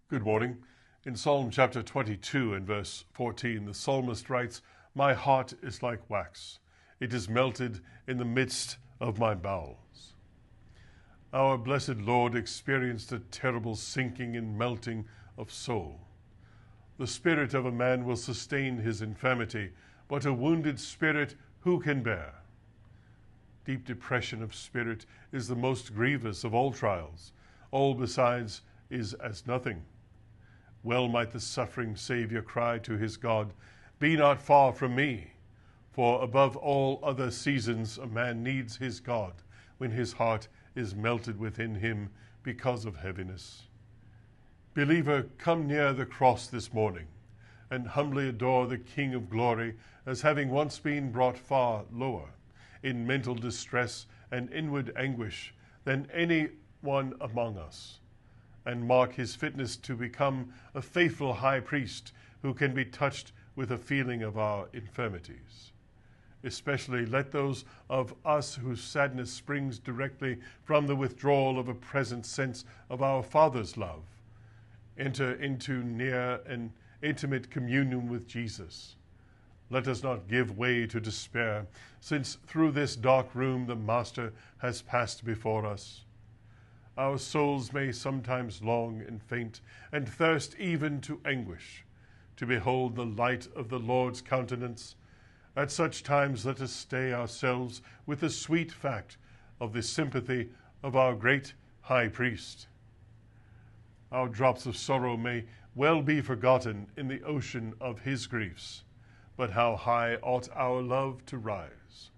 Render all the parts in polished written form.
Good morning. In Psalm chapter 22 and verse 14, the psalmist writes, "My heart is like wax. It is melted in the midst of my bowels." Our blessed Lord experienced a terrible sinking and melting of soul. The spirit of a man will sustain his infirmity, but a wounded spirit who can bear? Deep depression of spirit is the most grievous of all trials. All besides is as nothing. Well might the suffering Saviour cry to his God, "Be not far from me," for above all other seasons a man needs his God when his heart is melted within him because of heaviness. Believer, come near the cross this morning and humbly adore the King of glory as having once been brought far lower in mental distress and inward anguish than any one among us, and mark his fitness to become a faithful high priest who can be touched with a feeling of our infirmities. Especially let those of us whose sadness springs directly from the withdrawal of a present sense of our Father's love enter into near and intimate communion with Jesus. Let us not give way to despair, since through this dark room the Master has passed before us. Our souls may sometimes long and faint, and thirst even to anguish, to behold the light of the Lord's countenance. At such times let us stay ourselves with the sweet fact of the sympathy of our great high priest. Our drops of sorrow may well be forgotten in the ocean of his griefs, but how high ought our love to rise.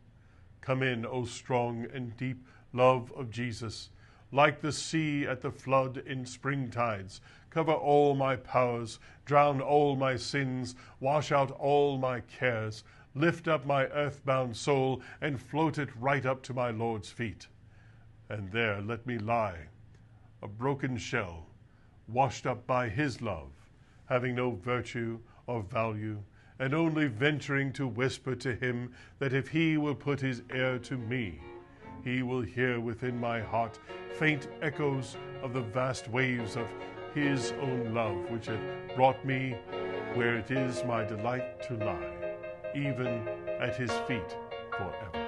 Come in, O strong and deep love of Jesus, like the sea at the flood in spring tides. Cover all my powers, drown all my sins, wash out all my cares, lift up my earthbound soul, and float it right up to my Lord's feet. And there let me lie, a broken shell, washed up by his love, having no virtue or value, and only venturing to whisper to him that if he will put his ear to me, he will hear within my heart faint echoes of the vast waves of his own love, which have brought me where it is my delight to lie, even at his feet forever.